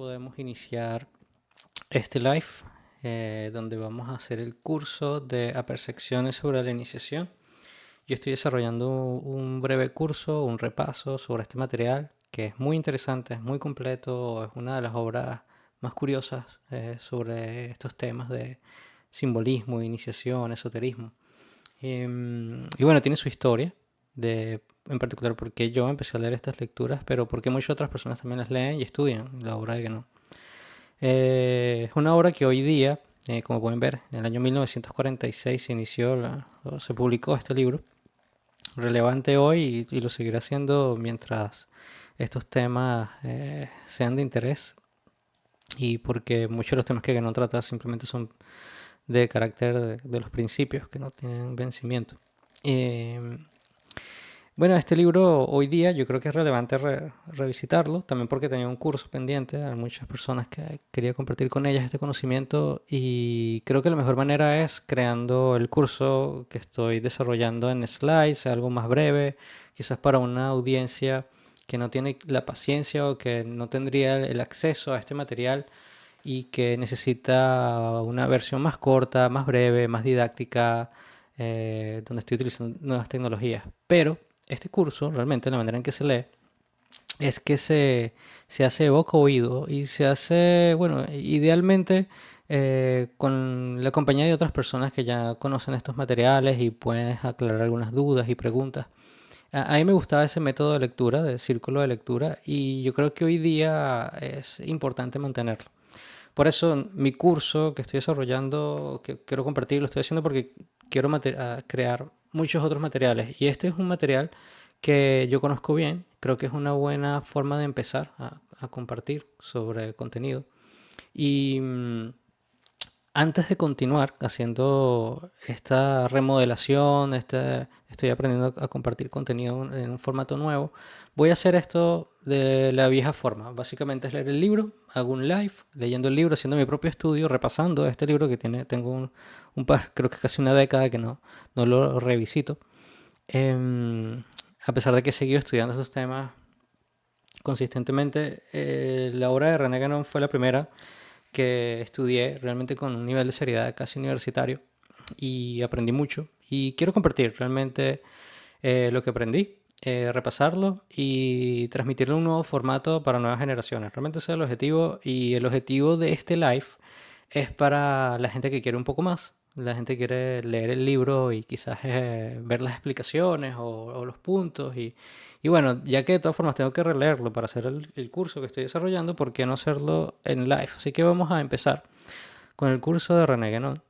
podemos iniciar este live donde vamos a hacer el curso de Apercepciones sobre la iniciación. Yo estoy desarrollando un breve curso, un repaso sobre este material que es muy interesante, es muy completo, es una de las obras más curiosas sobre estos temas de simbolismo, iniciación, esoterismo. Y bueno, tiene su historia, en particular porque yo empecé a leer estas lecturas, pero porque muchas otras personas también las leen y estudian la obra de Guénon. Es una obra que hoy día, como pueden ver, en el año 1946 se inició, o se publicó este libro, relevante hoy y lo seguirá siendo mientras estos temas sean de interés y porque muchos de los temas que Guénon trata simplemente son de carácter de los principios que no tienen vencimiento. Eh, bueno, este libro hoy día yo creo que es relevante revisitarlo, también porque tenía un curso pendiente, hay muchas personas que quería compartir con ellas este conocimiento y creo que la mejor manera es creando el curso que estoy desarrollando en slides, algo más breve, quizás para una audiencia que no tiene la paciencia o que no tendría el acceso a este material y que necesita una versión más corta, más breve, más didáctica, donde estoy utilizando nuevas tecnologías. Pero este curso, realmente, la manera en que se lee, es que se hace de boca a oído y se hace, bueno, idealmente con la compañía de otras personas que ya conocen estos materiales y puedes aclarar algunas dudas y preguntas. A mí me gustaba ese método de lectura, de círculo de lectura, y yo creo que hoy día es importante mantenerlo. Por eso mi curso que estoy desarrollando, que quiero compartir, lo estoy haciendo porque quiero crear muchos otros materiales. Y este es un material que yo conozco bien, creo que es una buena forma de empezar a compartir sobre contenido. Y antes de continuar haciendo esta remodelación, estoy aprendiendo a compartir contenido en un formato nuevo, voy a hacer esto de la vieja forma. Básicamente es leer el libro, hago un live leyendo el libro, haciendo mi propio estudio, repasando este libro que tengo un par, creo que casi una década que no lo revisito. A pesar de que he seguido estudiando esos temas consistentemente, la obra de René Guénon fue la primera que estudié realmente con un nivel de seriedad casi universitario y aprendí mucho y quiero compartir realmente lo que aprendí, repasarlo y transmitirlo en un nuevo formato para nuevas generaciones. Realmente ese es el objetivo y el objetivo de este live es para la gente que quiere un poco más. La gente quiere leer el libro y quizás ver las explicaciones o los puntos. Y bueno, ya que de todas formas tengo que releerlo para hacer el curso que estoy desarrollando, ¿por qué no hacerlo en live? Así que vamos a empezar con el curso de René Guénon.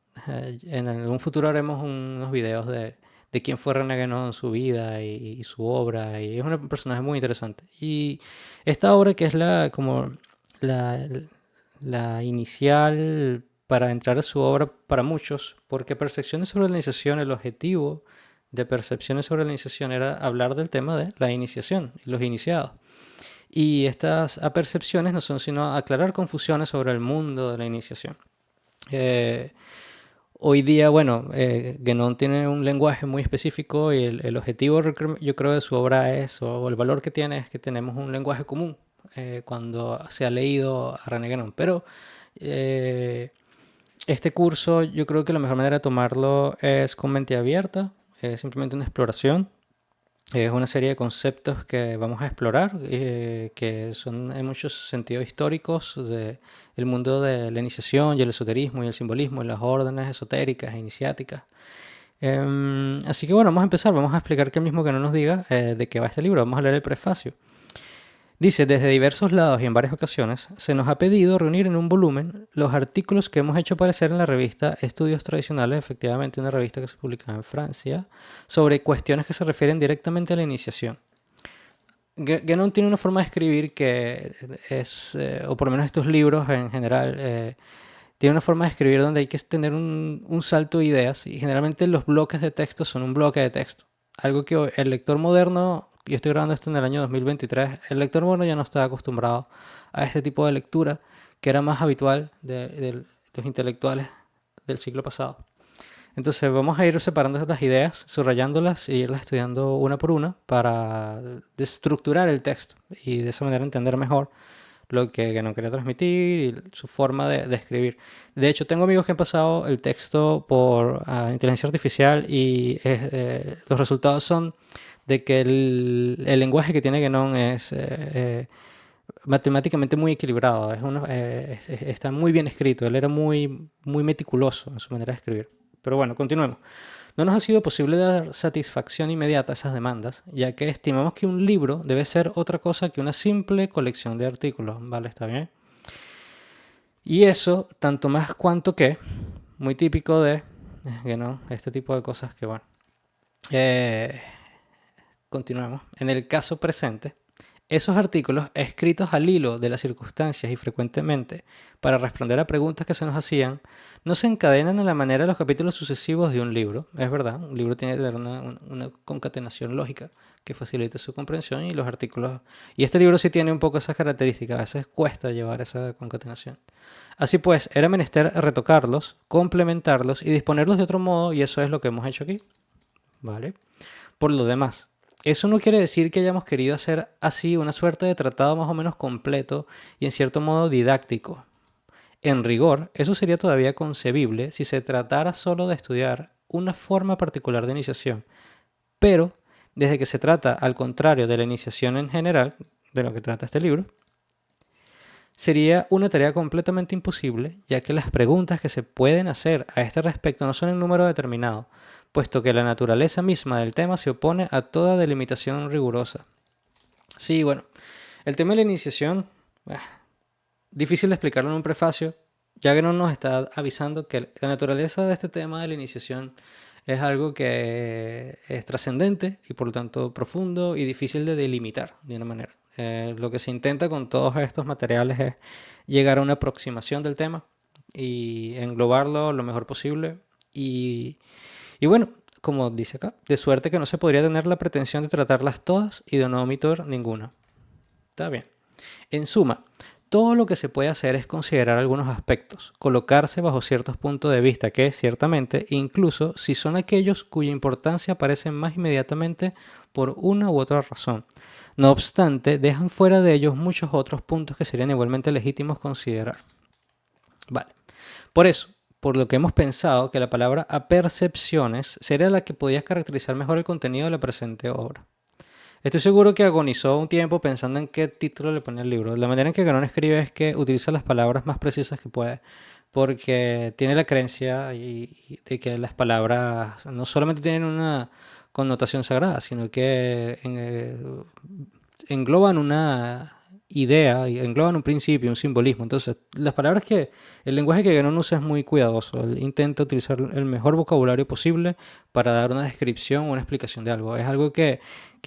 En algún futuro haremos unos videos de quién fue René Guénon, su vida y su obra. Y es un personaje muy interesante. Y esta obra que es como la, la inicial para entrar a su obra para muchos, porque Percepciones sobre la iniciación, el objetivo de Percepciones sobre la iniciación era hablar del tema de la iniciación y los iniciados. Y estas apercepciones no son sino aclarar confusiones sobre el mundo de la iniciación. Eh, Hoy día, bueno, Guénon tiene un lenguaje muy específico y el objetivo, yo creo, de su obra es, o el valor que tiene, es que tenemos un lenguaje común cuando se ha leído a René Guénon. Pero eh, este curso, yo creo que la mejor manera de tomarlo es con mente abierta, es simplemente una exploración. Es una serie de conceptos que vamos a explorar, que son en muchos sentidos históricos del mundo de la iniciación y el esoterismo y el simbolismo y las órdenes esotéricas e iniciáticas. Así que bueno, vamos a empezar, vamos a explicar que el mismo que no nos diga de qué va este libro, vamos a leer el prefacio. Dice, desde diversos lados y en varias ocasiones, se nos ha pedido reunir en un volumen los artículos que hemos hecho aparecer en la revista Estudios Tradicionales, efectivamente una revista que se publica en Francia, sobre cuestiones que se refieren directamente a la iniciación. Guénon tiene una forma de escribir que es, o por lo menos estos libros en general, tiene una forma de escribir donde hay que tener un salto de ideas y generalmente los bloques de texto son un bloque de texto. Algo que el lector moderno, yo estoy grabando esto en el año 2023, el lector moderno ya no está acostumbrado a este tipo de lectura que era más habitual de los intelectuales del siglo pasado. Entonces vamos a ir separando estas ideas, subrayándolas e irlas estudiando una por una para estructurar el texto y de esa manera entender mejor lo que no quería transmitir y su forma de escribir. De hecho, tengo amigos que han pasado el texto por inteligencia artificial y los resultados son de que el lenguaje que tiene Guénon es matemáticamente muy equilibrado, está muy bien escrito, él era muy meticuloso en su manera de escribir. Pero bueno, continuemos. No nos ha sido posible dar satisfacción inmediata a esas demandas, ya que estimamos que un libro debe ser otra cosa que una simple colección de artículos. ¿Vale? ¿Está bien? Y eso, tanto más cuanto que, muy típico de, que no, este tipo de cosas que, bueno. Continuemos. En el caso presente, esos artículos escritos al hilo de las circunstancias y frecuentemente para responder a preguntas que se nos hacían, no se encadenan en la manera de los capítulos sucesivos de un libro. Es verdad, un libro tiene que tener una concatenación lógica que facilite su comprensión y los artículos... Y este libro sí tiene un poco esas características, a veces cuesta llevar esa concatenación. Así pues, era menester retocarlos, complementarlos y disponerlos de otro modo y eso es lo que hemos hecho aquí. ¿Vale? Por lo demás, eso no quiere decir que hayamos querido hacer así una suerte de tratado más o menos completo y en cierto modo didáctico. En rigor, eso sería todavía concebible si se tratara solo de estudiar una forma particular de iniciación. Pero, desde que se trata, al contrario de la iniciación en general, de lo que trata este libro, sería una tarea completamente imposible, ya que las preguntas que se pueden hacer a este respecto no son en número determinado, puesto que la naturaleza misma del tema se opone a toda delimitación rigurosa. Sí, bueno, el tema de la iniciación, difícil de explicarlo en un prefacio, ya que no nos está avisando que la naturaleza de este tema de la iniciación es algo que es trascendente y por lo tanto profundo y difícil de delimitar de una manera. Lo que se intenta con todos estos materiales es llegar a una aproximación del tema y englobarlo lo mejor posible y bueno, como dice acá, de suerte que no se podría tener la pretensión de tratarlas todas y de no omitir ninguna. Está bien. En suma, todo lo que se puede hacer es considerar algunos aspectos, colocarse bajo ciertos puntos de vista que, ciertamente, incluso si son aquellos cuya importancia aparece más inmediatamente por una u otra razón, no obstante, dejan fuera de ellos muchos otros puntos que serían igualmente legítimos considerar. Vale. Por eso, por lo que hemos pensado que la palabra apercepciones sería la que podía caracterizar mejor el contenido de la presente obra. Estoy seguro que agonizó un tiempo pensando en qué título le ponía el libro. La manera en que Ganon escribe es que utiliza las palabras más precisas que puede, porque tiene la creencia de que las palabras no solamente tienen una connotación sagrada, sino que engloban una idea, engloban un principio, un simbolismo. Entonces, las palabras el lenguaje que Ganon usa es muy cuidadoso. Él intenta utilizar el mejor vocabulario posible para dar una descripción o una explicación de algo. Es algo que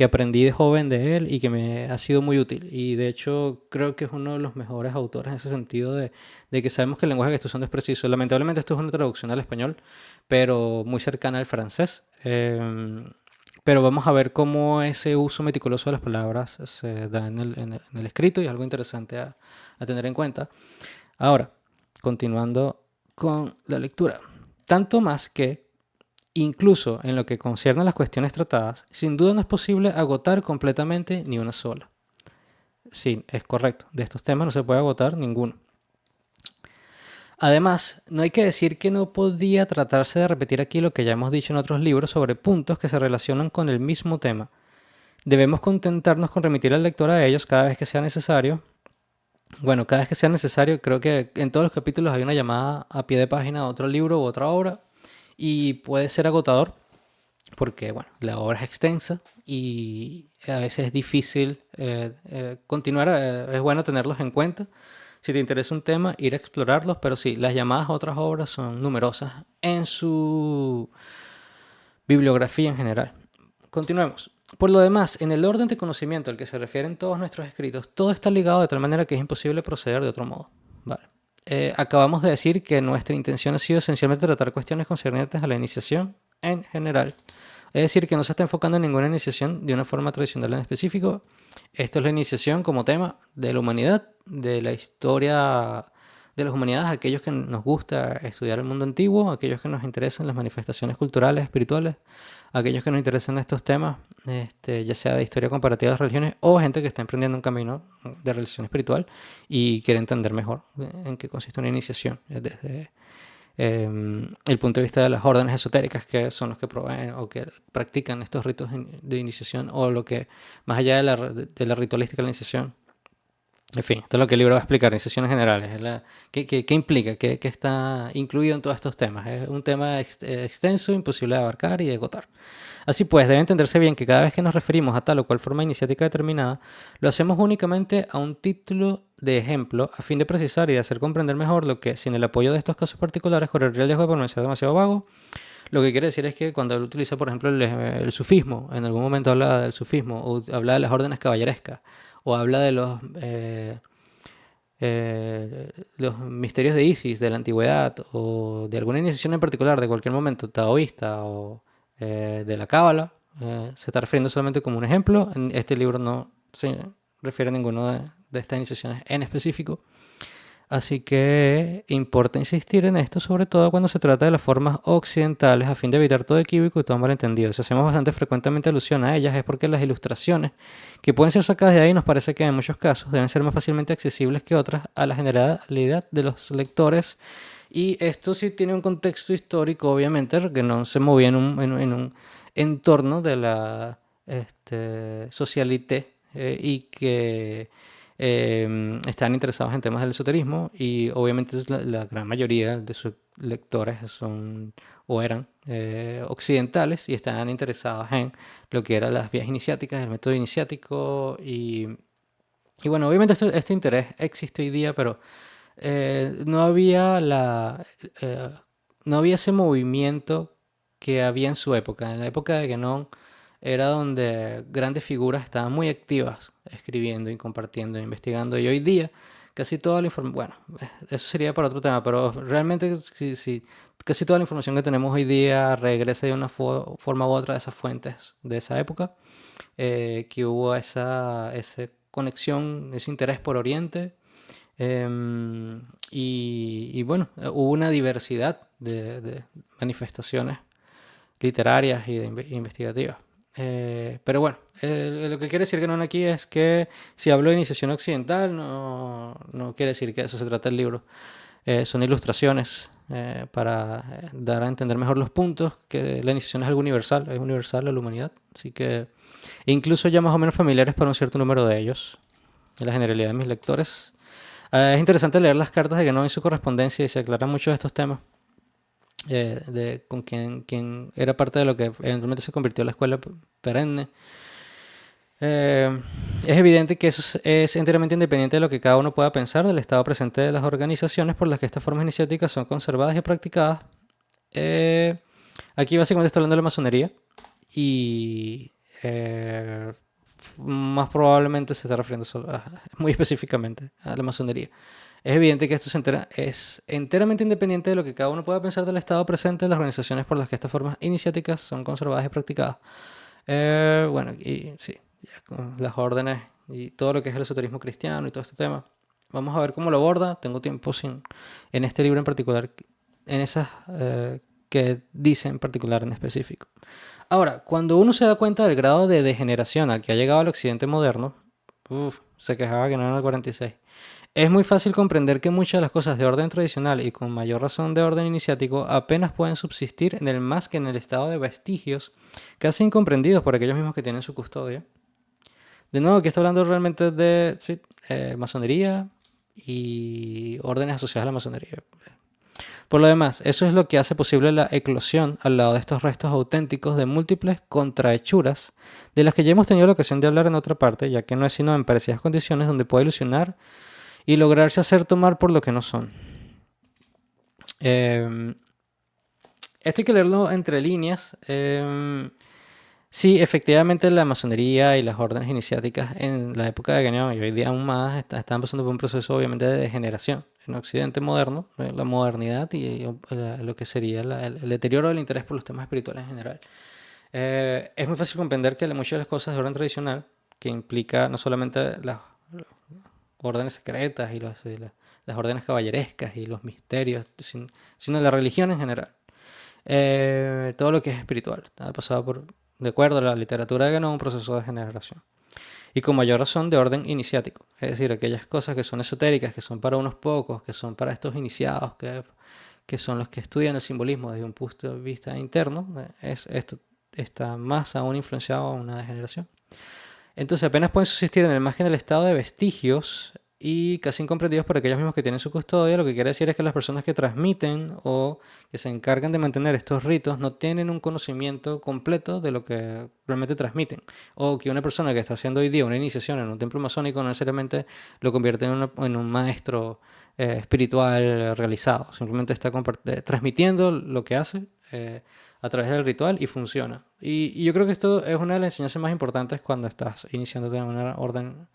aprendí de joven de él y que me ha sido muy útil. Y de hecho, creo que es uno de los mejores autores en ese sentido de que sabemos que el lenguaje que está usando es preciso. Lamentablemente, esto es una traducción al español, pero muy cercana al francés. Pero vamos a ver cómo ese uso meticuloso de las palabras se da en el escrito y es algo interesante a tener en cuenta. Ahora, continuando con la lectura. Tanto más que, incluso en lo que concierne a las cuestiones tratadas, sin duda no es posible agotar completamente ni una sola. Sí, es correcto. De estos temas no se puede agotar ninguno. Además, no hay que decir que no podía tratarse de repetir aquí lo que ya hemos dicho en otros libros sobre puntos que se relacionan con el mismo tema. Debemos contentarnos con remitir al lector a ellos cada vez que sea necesario. Bueno, cada vez que sea necesario, creo que en todos los capítulos hay una llamada a pie de página a otro libro u otra obra y puede ser agotador porque, bueno, la obra es extensa y a veces es difícil continuar. Es bueno tenerlos en cuenta. Si te interesa un tema, ir a explorarlos, pero sí, las llamadas a otras obras son numerosas en su bibliografía en general. Continuemos. Por lo demás, en el orden de conocimiento al que se refieren todos nuestros escritos, todo está ligado de tal manera que es imposible proceder de otro modo. Vale. Acabamos de decir que nuestra intención ha sido esencialmente tratar cuestiones concernientes a la iniciación en general. Es decir, que no se está enfocando en ninguna iniciación de una forma tradicional en específico. Esto es la iniciación como tema de la humanidad, de la historia de las humanidades, aquellos que nos gusta estudiar el mundo antiguo, aquellos que nos interesan las manifestaciones culturales, espirituales, aquellos que nos interesan estos temas, ya sea de historia comparativa de las religiones o gente que está emprendiendo un camino de realización espiritual y quiere entender mejor en qué consiste una iniciación, desde el punto de vista de las órdenes esotéricas, que son los que proveen o que practican estos ritos de iniciación, o lo que, más allá de la ritualística de la iniciación. En fin, esto es lo que el libro va a explicar, iniciaciones generales. ¿Qué implica? ¿Qué está incluido en todos estos temas? Es un tema extenso, imposible de abarcar y de agotar. Así pues, debe entenderse bien que cada vez que nos referimos a tal o cual forma iniciática determinada, lo hacemos únicamente a un título de ejemplo a fin de precisar y de hacer comprender mejor lo que, sin el apoyo de estos casos particulares, correría el riesgo de permanecer demasiado vago. Lo que quiere decir es que cuando él utiliza, por ejemplo, el sufismo, en algún momento habla del sufismo, o habla de las órdenes caballerescas, o habla de los misterios de Isis, de la antigüedad, o de alguna iniciación en particular, de cualquier momento, taoísta o de la cábala, se está refiriendo solamente como un ejemplo. En este libro no se refiere a ninguno de estas iniciaciones en específico. Así que importa insistir en esto, sobre todo cuando se trata de las formas occidentales, a fin de evitar todo equívoco y todo malentendido. Si hacemos bastante frecuentemente alusión a ellas, es porque las ilustraciones que pueden ser sacadas de ahí nos parece que en muchos casos deben ser más fácilmente accesibles que otras a la generalidad de los lectores. Y esto sí tiene un contexto histórico, obviamente, que no se movía en un entorno de la socialité, y que están interesados en temas del esoterismo, y obviamente la gran mayoría de sus lectores son o eran occidentales y estaban interesados en lo que eran las vías iniciáticas, el método iniciático y bueno, obviamente este interés existe hoy día, pero no había eh, no había ese movimiento que había en su época. En la época de Guénon era donde grandes figuras estaban muy activas escribiendo y compartiendo e investigando. Y hoy día casi toda la información, bueno, eso sería para otro tema, pero realmente sí, casi toda la información que tenemos hoy día regresa de una forma u otra a esas fuentes de esa época, que hubo esa conexión, ese interés por Oriente. Y bueno, hubo una diversidad de manifestaciones literarias y investigativas. Pero bueno, lo que quiere decir que no aquí es que si hablo de iniciación occidental, no quiere decir que de eso se trata el libro. Son ilustraciones para dar a entender mejor los puntos, que la iniciación es algo universal, es universal a la humanidad. Así que incluso ya más o menos familiares para un cierto número de ellos, en la generalidad de mis lectores. Es interesante leer las cartas de Guénon y su correspondencia, y se aclaran muchos de estos temas, con quien era parte de lo que eventualmente se convirtió en la escuela perenne. Es evidente que eso es enteramente independiente de lo que cada uno pueda pensar del estado presente de las organizaciones por las que estas formas iniciáticas son conservadas y practicadas. Aquí básicamente está hablando de la masonería y más probablemente se está refiriendo muy específicamente a la masonería. Es evidente que esto es enteramente independiente de lo que cada uno pueda pensar del estado presente de las organizaciones por las que estas formas iniciáticas son conservadas y practicadas. Bueno, y sí, ya con las órdenes y todo lo que es el esoterismo cristiano y todo este tema. Vamos a ver cómo lo aborda. Tengo tiempo en este libro en particular, en esas que dice en particular en específico. Ahora, cuando uno se da cuenta del grado de degeneración al que ha llegado el occidente moderno, se quejaba que no era el 46. Es muy fácil comprender que muchas de las cosas de orden tradicional y con mayor razón de orden iniciático apenas pueden subsistir en el más que en el estado de vestigios, casi incomprendidos por aquellos mismos que tienen su custodia. De nuevo, aquí está hablando realmente de sí, masonería y órdenes asociadas a la masonería. Por lo demás, eso es lo que hace posible la eclosión al lado de estos restos auténticos de múltiples contrahechuras, de las que ya hemos tenido la ocasión de hablar en otra parte, ya que no es sino en parecidas condiciones donde puede ilusionar y lograrse hacer tomar por lo que no son. Esto hay que leerlo entre líneas. Sí, efectivamente la masonería y las órdenes iniciáticas en la época de Guénon y hoy día aún más están pasando por un proceso obviamente de degeneración. En Occidente moderno, la modernidad y lo que sería el deterioro del interés por los temas espirituales en general. Es muy fácil comprender que muchas de las cosas de orden tradicional, que implica no solamente las órdenes secretas y las órdenes caballerescas y los misterios, sino la religión en general. Todo lo que es espiritual ha pasado por, de acuerdo a la literatura de Ganó, un proceso de generación. Y con mayor razón de orden iniciático. Es decir, aquellas cosas que son esotéricas, que son para unos pocos, que son para estos iniciados, que son los que estudian el simbolismo desde un punto de vista interno, esto está más aún influenciado a una degeneración. Entonces apenas pueden subsistir en el margen del estado de vestigios y casi incomprendidos por aquellos mismos que tienen su custodia. Lo que quiere decir es que las personas que transmiten o que se encargan de mantener estos ritos no tienen un conocimiento completo de lo que realmente transmiten. O que una persona que está haciendo hoy día una iniciación en un templo masónico no necesariamente lo convierte en un maestro espiritual realizado. Simplemente está transmitiendo lo que hace a través del ritual y funciona. Y yo creo que esto es una de las enseñanzas más importantes cuando estás iniciando de una orden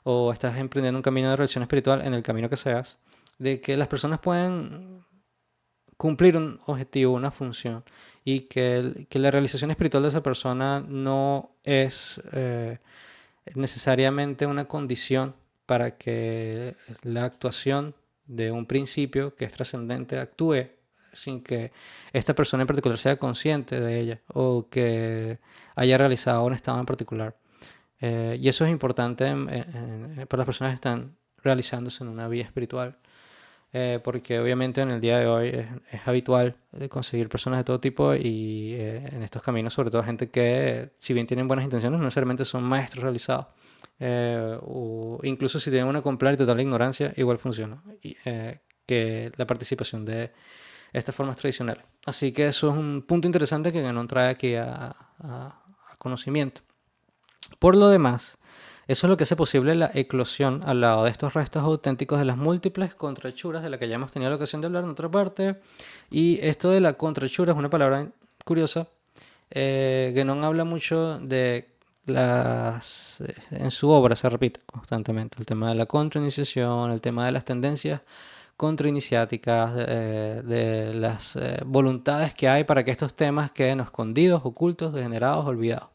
o estás emprendiendo un camino de relación espiritual en el camino que seas, de que las personas pueden cumplir un objetivo, una función, y que la realización espiritual de esa persona no es necesariamente una condición para que la actuación de un principio que es trascendente actúe sin que esta persona en particular sea consciente de ella o que haya realizado un estado en particular. Y eso es importante para las personas que están realizándose en una vía espiritual, porque obviamente en el día de hoy es habitual conseguir personas de todo tipo y en estos caminos, sobre todo gente que, si bien tienen buenas intenciones, no necesariamente son maestros realizados. O incluso si tienen una completa y total ignorancia, igual funciona que la participación de estas formas tradicionales. Así que eso es un punto interesante que Ganón trae aquí a conocimiento. Por lo demás, eso es lo que hace posible la eclosión al lado de estos restos auténticos de las múltiples contrahechuras de la que ya hemos tenido la ocasión de hablar en otra parte. Y esto de la contrahechura es una palabra curiosa. Guénon habla mucho de en su obra se repite constantemente el tema de la contrainiciación, el tema de las tendencias contrainiciáticas, de las voluntades que hay para que estos temas queden escondidos, ocultos, degenerados, olvidados.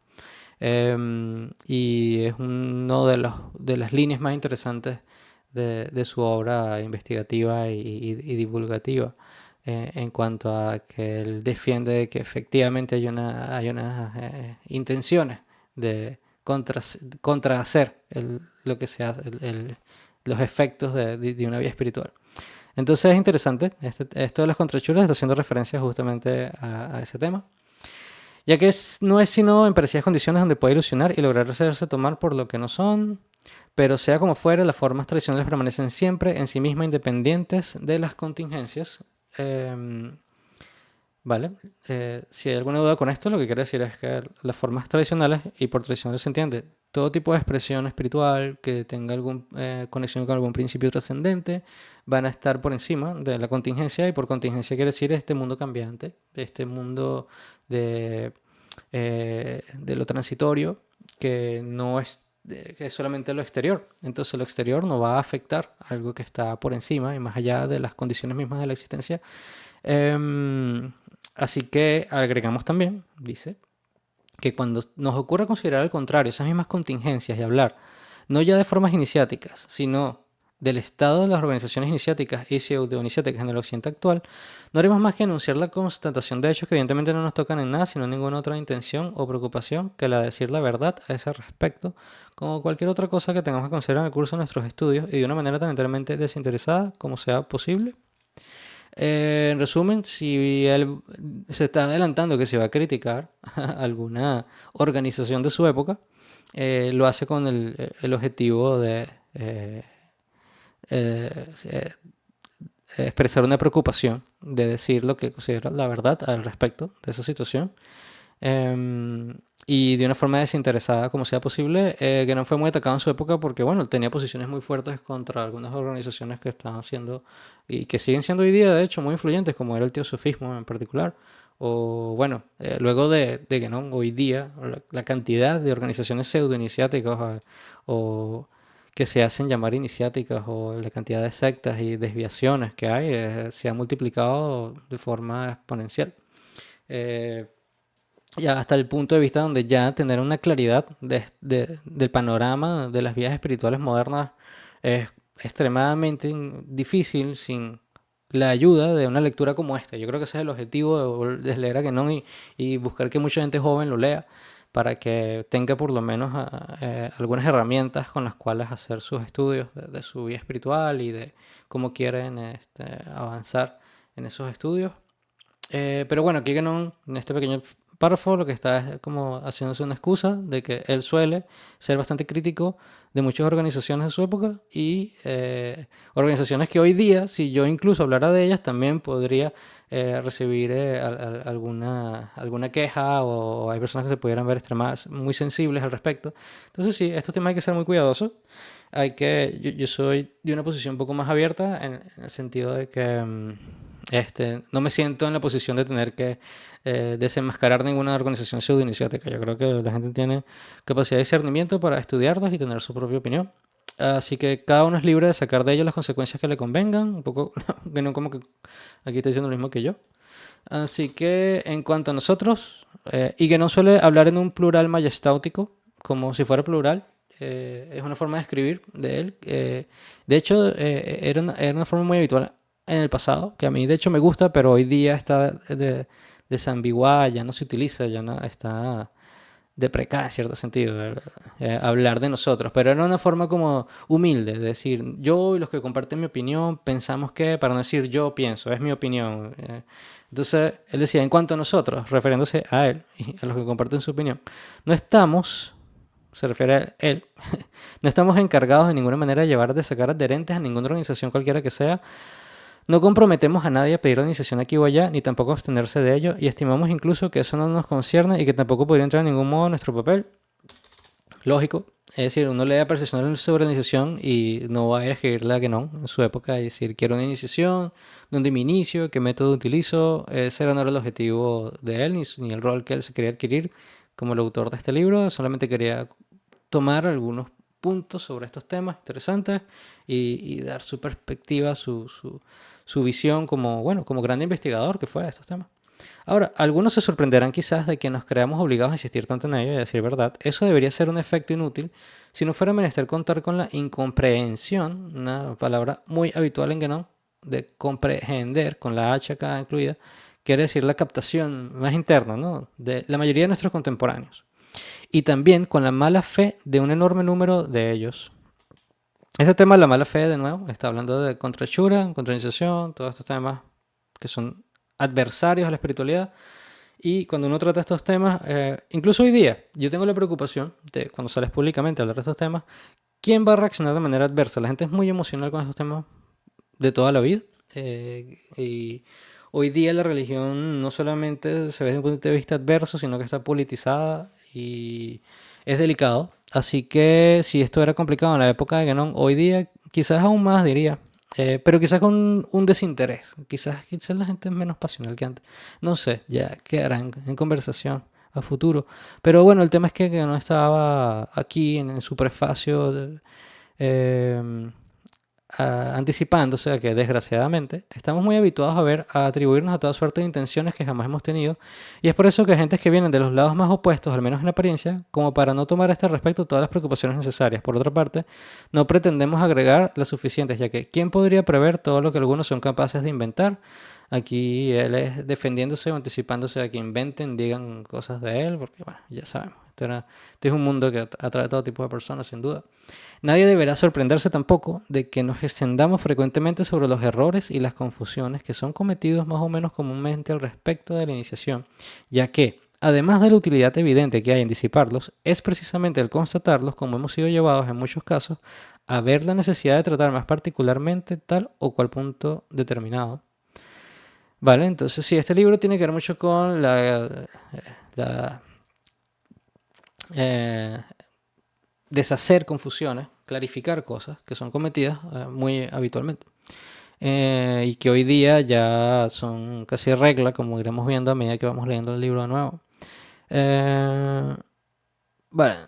Y es uno de las líneas más interesantes de su obra investigativa y divulgativa, en cuanto a que él defiende que efectivamente hay unas intenciones de contrahacer lo que sea los efectos de una vía espiritual. Entonces es interesante, esto de las contrachuras está haciendo referencia justamente a ese tema, ya que no es sino en parecidas condiciones donde puede ilusionar y lograr hacerse tomar por lo que no son, pero sea como fuere, las formas tradicionales permanecen siempre en sí mismas independientes de las contingencias. Vale, si hay alguna duda con esto, lo que quiero decir es que las formas tradicionales, y por tradicionales se entiende todo tipo de expresión espiritual que tenga alguna conexión con algún principio trascendente, van a estar por encima de la contingencia, y por contingencia quiere decir este mundo cambiante, este mundo de lo transitorio, que no es, que es solamente lo exterior. Entonces lo exterior no va a afectar algo que está por encima y más allá de las condiciones mismas de la existencia. Así que agregamos también, dice, que cuando nos ocurra considerar al contrario esas mismas contingencias y hablar no ya de formas iniciáticas, sino del estado de las organizaciones iniciáticas y pseudo-iniciáticas en el occidente actual, no haremos más que anunciar la constatación de hechos que evidentemente no nos tocan en nada, sino ninguna otra intención o preocupación que la de decir la verdad a ese respecto, como cualquier otra cosa que tengamos que considerar en el curso de nuestros estudios y de una manera tan enteramente desinteresada como sea posible. En resumen, si él se está adelantando que se va a criticar a alguna organización de su época, lo hace con el objetivo de eh, expresar una preocupación, de decir lo que considera la verdad al respecto de esa situación. Y de una forma desinteresada como sea posible, que no fue muy atacado en su época porque, bueno, tenía posiciones muy fuertes contra algunas organizaciones que estaban siendo y que siguen siendo hoy día, de hecho, muy influyentes, como era el teosofismo en particular. O bueno, luego de que no, hoy día la cantidad de organizaciones pseudo-iniciáticas o que se hacen llamar iniciáticas o la cantidad de sectas y desviaciones que hay se ha multiplicado de forma exponencial. Eh, ya hasta el punto de vista donde ya tener una claridad del panorama de las vías espirituales modernas es extremadamente difícil sin la ayuda de una lectura como esta. Yo creo que ese es el objetivo de leer a Guénon y buscar que mucha gente joven lo lea para que tenga por lo menos algunas herramientas con las cuales hacer sus estudios de su vida espiritual y de cómo quieren avanzar en esos estudios. Pero bueno, aquí Guénon, en este pequeño párrafo, lo que está es como haciéndose una excusa de que él suele ser bastante crítico de muchas organizaciones de su época y organizaciones que hoy día, si yo incluso hablara de ellas, también podría recibir alguna queja o hay personas que se pudieran ver extremadas, muy sensibles al respecto. Entonces sí, estos temas hay que ser muy cuidadosos. Yo soy de una posición un poco más abierta en el sentido de que no me siento en la posición de tener que desenmascarar ninguna organización pseudoiniciática. Yo creo que la gente tiene capacidad de discernimiento para estudiarlas y tener su propia opinión. Así que cada uno es libre de sacar de ello las consecuencias que le convengan. Un poco, que no como que aquí está diciendo lo mismo que yo. Así que en cuanto a nosotros, y que no suele hablar en un plural majestáutico, como si fuera plural, es una forma de escribir de él. De hecho, era una forma muy habitual en el pasado, que a mí de hecho me gusta, pero hoy día está desambiguada, ya no se utiliza, ya no está deprecada en cierto sentido, hablar de nosotros, pero era una forma como humilde, de decir yo y los que comparten mi opinión pensamos que, para no decir yo pienso, es mi opinión. Entonces él decía, en cuanto a nosotros, refiriéndose a él y a los que comparten su opinión, no estamos, se refiere a él, no estamos encargados de ninguna manera de llevar, de sacar adherentes a ninguna organización cualquiera que sea. No comprometemos a nadie a pedir organización aquí o allá, ni tampoco a abstenerse de ello, y estimamos incluso que eso no nos concierne y que tampoco podría entrar en ningún modo en nuestro papel. Lógico, es decir, uno lee a percepción sobre iniciación y no va a ir a escribirle a que no en su época y decir, quiero una iniciación, dónde me inicio, qué método utilizo. Ese no era el objetivo de él, ni el rol que él se quería adquirir como el autor de este libro, solamente quería tomar algunos puntos sobre estos temas interesantes y dar su perspectiva, su visión como, bueno, como gran investigador que fue de estos temas. Ahora, algunos se sorprenderán quizás de que nos creamos obligados a insistir tanto en ello y a decir verdad. Eso debería ser un efecto inútil si no fuera menester contar con la incomprehensión, una palabra muy habitual en Guénon, de comprehender, con la H acá incluida, quiere decir la captación más interna, ¿no?, de la mayoría de nuestros contemporáneos. Y también con la mala fe de un enorme número de ellos. Este tema de la mala fe, de nuevo, está hablando de contrahechura, contrainiciación, todos estos temas que son adversarios a la espiritualidad. Y cuando uno trata estos temas, incluso hoy día, yo tengo la preocupación de cuando sales públicamente a hablar de estos temas, ¿quién va a reaccionar de manera adversa? La gente es muy emocional con estos temas de toda la vida. Y hoy día la religión no solamente se ve desde un punto de vista adverso, sino que está politizada y es delicado. Así que si esto era complicado en la época de Guénon, hoy día quizás aún más diría. Pero quizás con un desinterés. Quizás la gente es menos pasional que antes. No sé, ya quedarán en conversación a futuro. Pero bueno, el tema es que no estaba aquí en su prefacio eh, anticipándose a que desgraciadamente estamos muy habituados a atribuirnos a toda suerte de intenciones que jamás hemos tenido, y es por eso que gentes que vienen de los lados más opuestos, al menos en apariencia, como para no tomar a este respecto todas las preocupaciones necesarias. Por otra parte, no pretendemos agregar las suficientes, ya que ¿quién podría prever todo lo que algunos son capaces de inventar? Aquí él es defendiéndose o anticipándose a que inventen, digan cosas de él, porque bueno, ya sabemos, este es un mundo que atrae a todo tipo de personas, sin duda. Nadie deberá sorprenderse tampoco de que nos extendamos frecuentemente sobre los errores y las confusiones que son cometidos más o menos comúnmente al respecto de la iniciación, ya que, además de la utilidad evidente que hay en disiparlos, es precisamente el constatarlos como hemos sido llevados en muchos casos a ver la necesidad de tratar más particularmente tal o cual punto determinado. Vale, entonces sí, este libro tiene que ver mucho con la deshacer confusiones, clarificar cosas que son cometidas muy habitualmente. Y que hoy día ya son casi regla, como iremos viendo a medida que vamos leyendo el libro de nuevo. Bueno,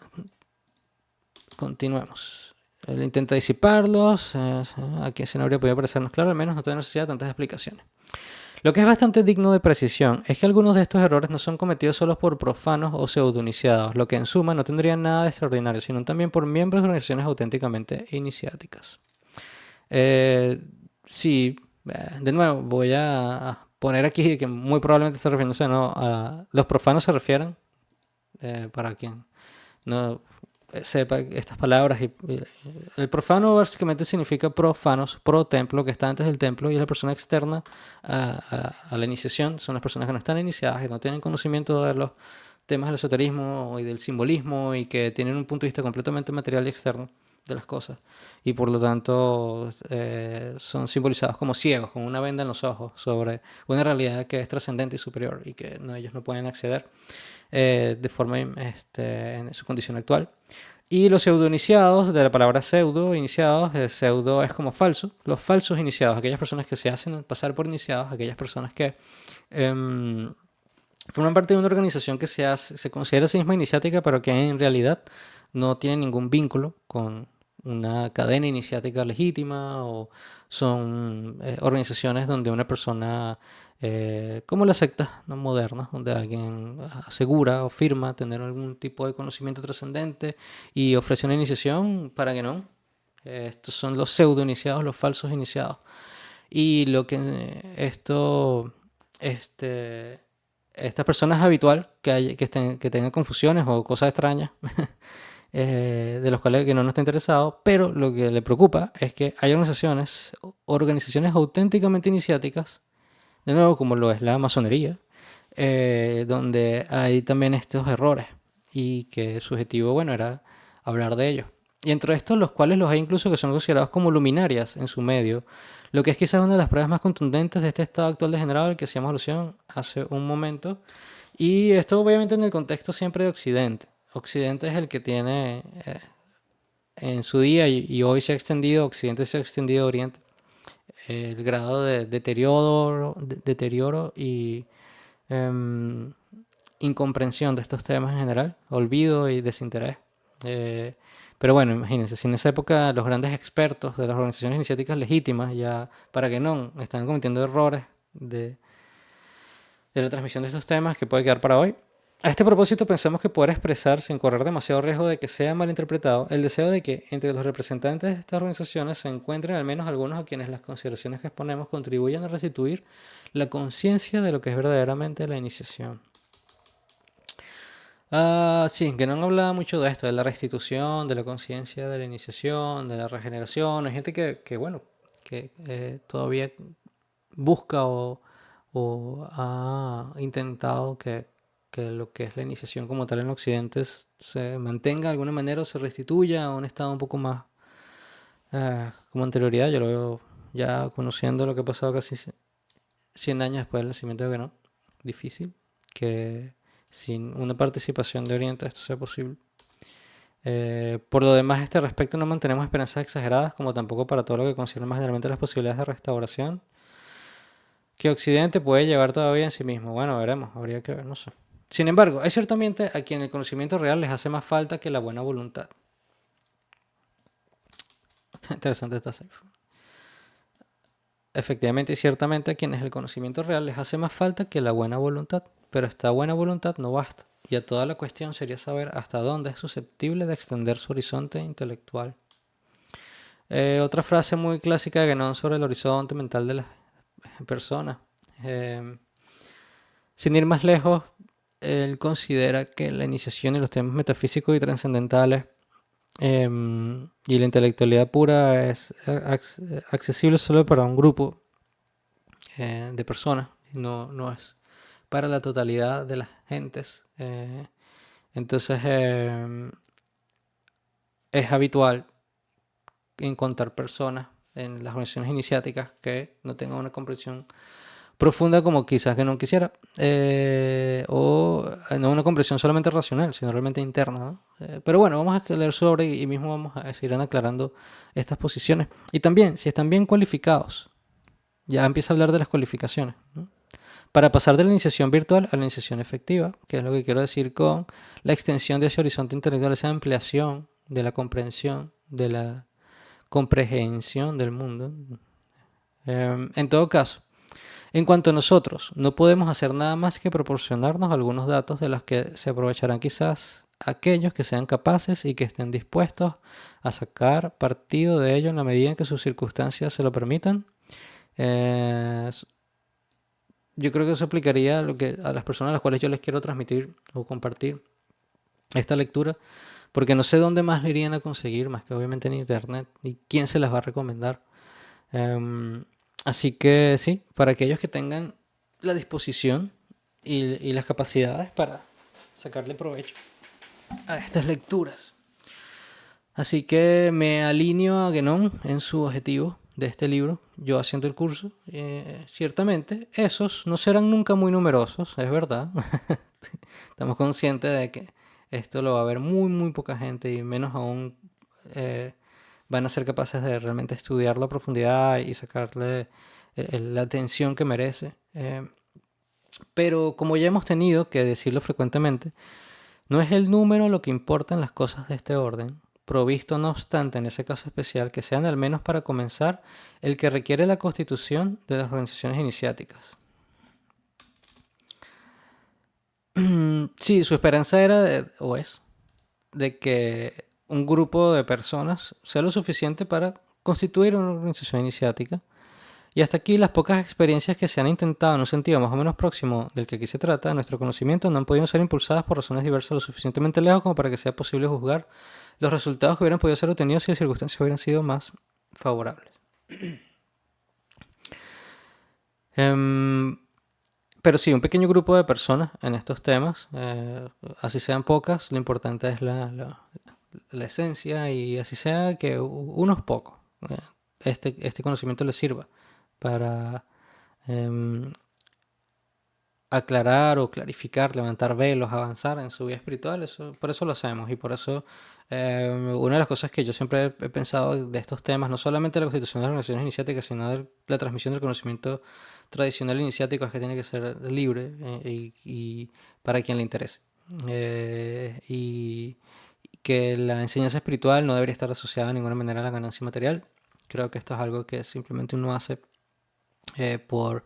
continuemos. Él intenta disiparlos. Aquí ese no habría podido parecernos claro, al menos no tiene necesidad de tantas explicaciones. Lo que es bastante digno de precisión es que algunos de estos errores no son cometidos solo por profanos o pseudoniciados, lo que en suma no tendría nada de extraordinario, sino también por miembros de organizaciones auténticamente iniciáticas. Eh, sí, de nuevo, voy a poner aquí que muy probablemente está refiriéndose no a los profanos se refieren, para quien no sepa estas palabras. Y el profano básicamente significa profanos, pro templo, que está antes del templo, y es la persona externa a la iniciación. Son las personas que no están iniciadas, que no tienen conocimiento de los temas del esoterismo y del simbolismo y que tienen un punto de vista completamente material y externo de las cosas. Y por lo tanto son simbolizados como ciegos, con una venda en los ojos sobre una realidad que es trascendente y superior y que ellos no pueden acceder de forma en su condición actual. Y los pseudo-iniciados, de la palabra pseudo, iniciados, pseudo es como falso. Los falsos iniciados, aquellas personas que se hacen pasar por iniciados, aquellas personas que forman parte de una organización que se considera a sí misma iniciática, pero que en realidad no tiene ningún vínculo con una cadena iniciática legítima, o son organizaciones donde una persona, como las sectas no modernas, donde alguien asegura o firma tener algún tipo de conocimiento trascendente y ofrece una iniciación para que no. Estos son los pseudo iniciados, los falsos iniciados. Y lo que este, estas personas es habitual que tengan confusiones o cosas extrañas de los cuales que no está interesado, pero lo que le preocupa es que hay organizaciones auténticamente iniciáticas, de nuevo como lo es la masonería, donde hay también estos errores y que su objetivo, bueno, era hablar de ellos. Y entre estos, los cuales los hay incluso que son considerados como luminarias en su medio, lo que es quizás una de las pruebas más contundentes de este estado actual degenerado al que hacíamos alusión hace un momento. Y esto obviamente en el contexto siempre de Occidente. Occidente es el que tiene en su día y hoy se ha extendido, Occidente se ha extendido a Oriente, el grado de deterioro y em, incomprensión de estos temas en general, olvido y desinterés. Eh, pero bueno, imagínense, si en esa época los grandes expertos de las organizaciones iniciáticas legítimas ya, para que no, están cometiendo errores de, de la transmisión de estos temas que puede quedar para hoy. A este propósito pensamos que poder expresar sin correr demasiado riesgo de que sea malinterpretado el deseo de que entre los representantes de estas organizaciones se encuentren al menos algunos a quienes las consideraciones que exponemos contribuyan a restituir la conciencia de lo que es verdaderamente la iniciación. Sí, que no han hablado mucho de esto, de la restitución, de la conciencia de la iniciación, de la regeneración. Hay gente que bueno, que todavía busca o ha intentado que lo que es la iniciación como tal en Occidente se mantenga de alguna manera o se restituya a un estado un poco más como anterioridad. Yo lo veo ya conociendo lo que ha pasado casi 100 años después del nacimiento de Genón. Difícil que sin una participación de Oriente esto sea posible. Por lo demás, a este respecto no mantenemos esperanzas exageradas, como tampoco para todo lo que concierne más generalmente las posibilidades de restauración que Occidente puede llevar todavía en sí mismo. Bueno, veremos, habría que ver, no sé. Sin embargo, hay ciertamente a quien el conocimiento real les hace más falta que la buena voluntad. Interesante esta cifra. Efectivamente y ciertamente a quienes el conocimiento real les hace más falta que la buena voluntad, pero esta buena voluntad no basta, y a toda la cuestión sería saber hasta dónde es susceptible de extender su horizonte intelectual. Otra frase muy clásica de Guénon sobre el horizonte mental de las personas. Sin ir más lejos, él considera que la iniciación y los temas metafísicos y trascendentales y la intelectualidad pura es accesible solo para un grupo de personas, no es para la totalidad de las gentes. Entonces es habitual encontrar personas en las organizaciones iniciáticas que no tengan una comprensión profunda como quizás que no quisiera, o no una comprensión solamente racional, sino realmente interna, ¿no? Pero bueno, vamos a leer sobre y mismo vamos a seguir aclarando estas posiciones. Y también, si están bien cualificados, ya empieza a hablar de las cualificaciones, ¿no? Para pasar de la iniciación virtual a la iniciación efectiva, que es lo que quiero decir con la extensión de ese horizonte intelectual, esa ampliación de la comprensión, de la comprehensión del mundo. En todo caso, en cuanto a nosotros, no podemos hacer nada más que proporcionarnos algunos datos de los que se aprovecharán quizás aquellos que sean capaces y que estén dispuestos a sacar partido de ello en la medida en que sus circunstancias se lo permitan. Eh, yo creo que eso aplicaría a las personas a las cuales yo les quiero transmitir o compartir esta lectura, porque no sé dónde más le irían a conseguir, más que obviamente en internet, y quién se las va a recomendar. Em, Así que sí, para aquellos que tengan la disposición y las capacidades para sacarle provecho a estas lecturas. Así que me alineo a Guénon en su objetivo de este libro, yo haciendo el curso. Ciertamente, esos no serán nunca muy numerosos, es verdad. Estamos conscientes de que esto lo va a ver muy, muy poca gente y menos aún eh, van a ser capaces de realmente estudiarlo a profundidad y sacarle la atención que merece. Pero como ya hemos tenido que decirlo frecuentemente, no es el número lo que importa en las cosas de este orden, provisto no obstante en ese caso especial que sean al menos para comenzar el que requiere la constitución de las organizaciones iniciáticas. Sí, su esperanza era, o es, de que un grupo de personas sea lo suficiente para constituir una organización iniciática. Y hasta aquí las pocas experiencias que se han intentado en un sentido más o menos próximo del que aquí se trata, nuestro conocimiento no han podido ser impulsadas por razones diversas lo suficientemente lejos como para que sea posible juzgar los resultados que hubieran podido ser obtenidos si las circunstancias hubieran sido más favorables. Em, pero sí, un pequeño grupo de personas en estos temas, así sean pocas, lo importante es la esencia y así sea que unos pocos, eh, este conocimiento les sirva para em, aclarar o clarificar, levantar velos, avanzar en su vida espiritual. Por eso lo hacemos y por eso una de las cosas que yo siempre he pensado de estos temas, no solamente la constitución de las organizaciones iniciáticas, sino de la transmisión del conocimiento tradicional iniciático, es que tiene que ser libre y para quien le interese. Y que la enseñanza espiritual no debería estar asociada de ninguna manera a la ganancia material. Creo que esto es algo que simplemente uno hace eh, por,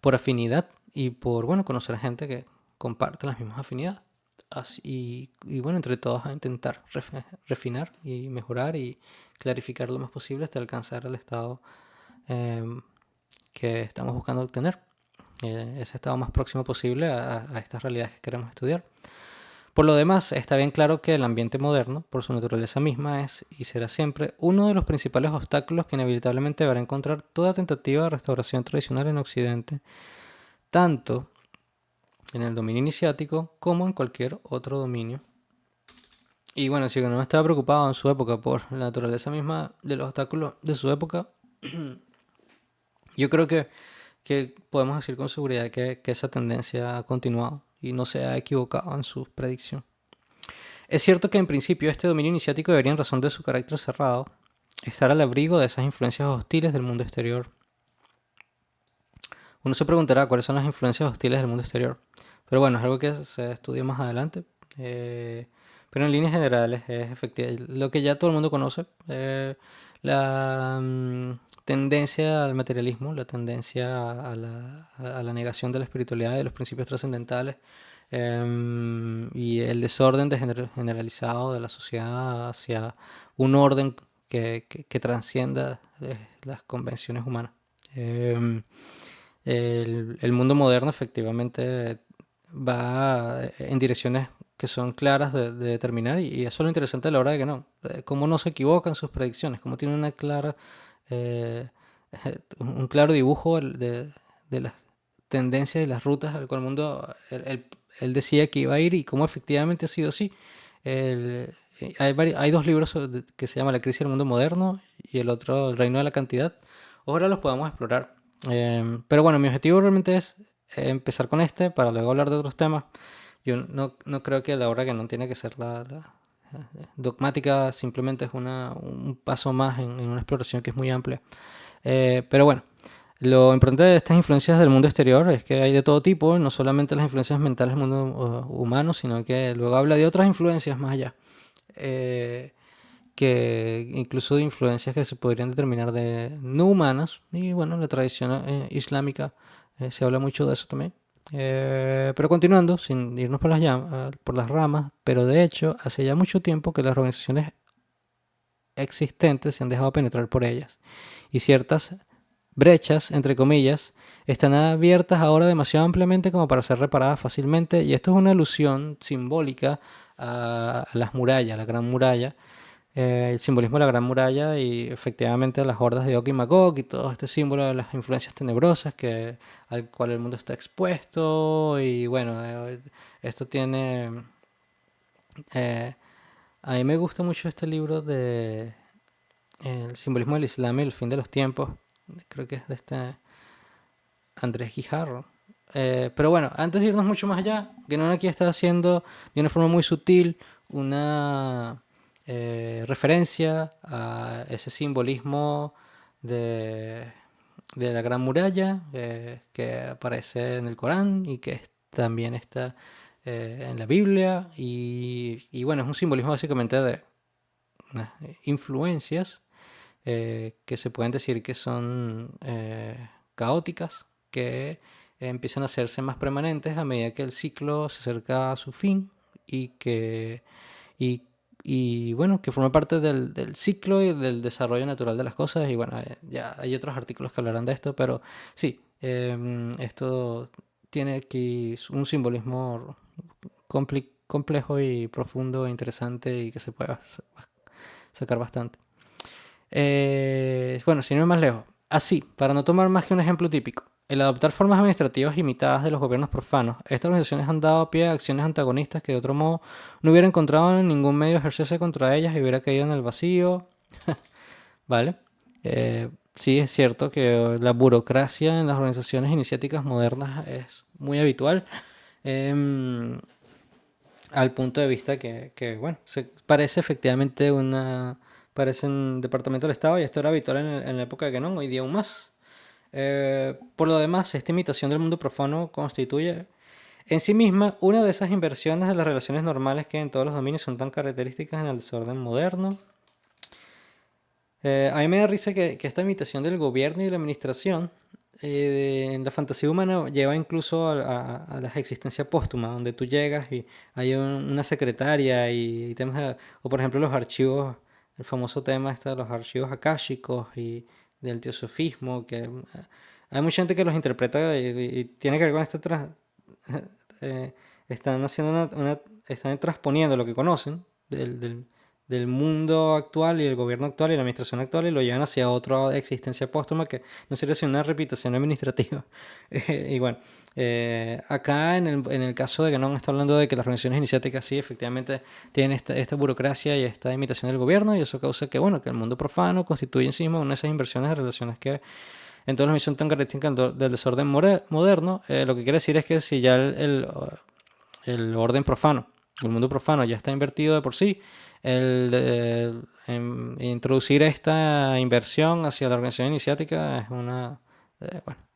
por afinidad y por, bueno, conocer a gente que comparte las mismas afinidades. Así, y bueno, entre todos a intentar refinar y mejorar y clarificar lo más posible hasta alcanzar el estado eh, que estamos buscando obtener. Ese estado más próximo posible a estas realidades que queremos estudiar. Por lo demás, está bien claro que el ambiente moderno, por su naturaleza misma, es y será siempre uno de los principales obstáculos que inevitablemente deberá encontrar toda tentativa de restauración tradicional en Occidente, tanto en el dominio iniciático como en cualquier otro dominio. Y bueno, si uno estaba preocupado en su época por la naturaleza misma de los obstáculos de su época, yo creo que podemos decir con seguridad que esa tendencia ha continuado y no se ha equivocado en su predicción. Es cierto que en principio este dominio iniciático debería, en razón de su carácter cerrado, estar al abrigo de esas influencias hostiles del mundo exterior. Uno se preguntará cuáles son las influencias hostiles del mundo exterior. Pero bueno, es algo que se estudia más adelante. Pero en líneas generales es efectivamente lo que ya todo el mundo conoce. La tendencia al materialismo, la tendencia a la negación de la espiritualidad y de los principios trascendentales, y el desorden generalizado de la sociedad hacia un orden que transcienda las convenciones humanas. Em, el mundo moderno efectivamente va en direcciones que son claras de determinar y eso es lo interesante a la hora de que no, cómo no se equivocan sus predicciones, cómo tiene una clara, eh, un claro dibujo de las tendencias y las rutas al cual el mundo él decía que iba a ir y cómo efectivamente ha sido así. Hay dos libros que se llama La crisis del mundo moderno y el otro El reino de la cantidad. Ahora los podemos explorar. Pero bueno, mi objetivo realmente es empezar con este para luego hablar de otros temas. Yo no creo que la obra que no tiene que ser dogmática, simplemente es un paso más en una exploración que es muy amplia. Pero bueno, lo importante de estas influencias del mundo exterior es que hay de todo tipo, no solamente las influencias mentales del mundo humano, sino que luego habla de otras influencias más allá. Eh, que incluso de influencias que se podrían determinar de no humanas. Y bueno, en la tradición islámica se habla mucho de eso también. Pero continuando, sin irnos por por las ramas, pero de hecho, hace ya mucho tiempo que las organizaciones existentes se han dejado penetrar por ellas. Y ciertas brechas, entre comillas, están abiertas ahora demasiado ampliamente como para ser reparadas fácilmente. Y esto es una alusión simbólica a las murallas, la gran muralla, el simbolismo de la Gran Muralla y efectivamente las hordas de Og y Magog y todo este símbolo de las influencias tenebrosas al cual el mundo está expuesto. Y bueno, esto tiene... eh, a mí me gusta mucho este libro de El simbolismo del Islam y el fin de los tiempos. Creo que es de este Andrés Guijarro. Pero bueno, antes de irnos mucho más allá, Guénon aquí está haciendo de una forma muy sutil una referencia a ese simbolismo de, de la Gran Muralla que aparece en el Corán y que también está en la Biblia. Y bueno, es un simbolismo básicamente de unas influencias que se pueden decir que son caóticas, que empiezan a hacerse más permanentes a medida que el ciclo se acerca a su fin y y, y bueno, que forma parte del ciclo y del desarrollo natural de las cosas. Y bueno, ya hay otros artículos que hablarán de esto, pero sí, esto tiene aquí un simbolismo complejo y profundo e interesante y que se puede sacar bastante. Bueno, sin ir más lejos. Así, para no tomar más que un ejemplo típico, el adoptar formas administrativas imitadas de los gobiernos profanos, estas organizaciones han dado pie a acciones antagonistas que de otro modo no hubiera encontrado ningún medio de ejercerse contra ellas y hubiera caído en el vacío. ¿Vale? Sí, es cierto que la burocracia en las organizaciones iniciáticas modernas es muy habitual. em, Al punto de vista bueno, parece efectivamente parece un departamento del Estado y esto era habitual en la época de Guénon, hoy día aún más. Por lo demás, esta imitación del mundo profano constituye en sí misma una de esas inversiones de las relaciones normales que en todos los dominios son tan características en el desorden moderno. A mí me da risa que esta imitación del gobierno y de la administración en la fantasía humana lleva incluso a la existencia póstuma, donde tú llegas y hay una secretaria y temas o por ejemplo los archivos, el famoso tema este de los archivos akáshicos y del teosofismo, que hay mucha gente que los interpreta y tiene que ver con eh, están haciendo están transponiendo lo que conocen del mundo actual y el gobierno actual y la administración actual y lo llevan hacia otra existencia póstuma que no sería sino una repetición administrativa. Y bueno, acá en el caso de que no está hablando de que las organizaciones iniciáticas sí efectivamente tienen esta burocracia y esta imitación del gobierno y eso causa que, bueno, que el mundo profano constituye en sí mismo una de esas inversiones de relaciones que en todas las misiones tan características del desorden moderno. Lo que quiere decir es que si ya el orden profano, el mundo profano ya está invertido de por sí, introducir esta inversión hacia la organización iniciática es bueno,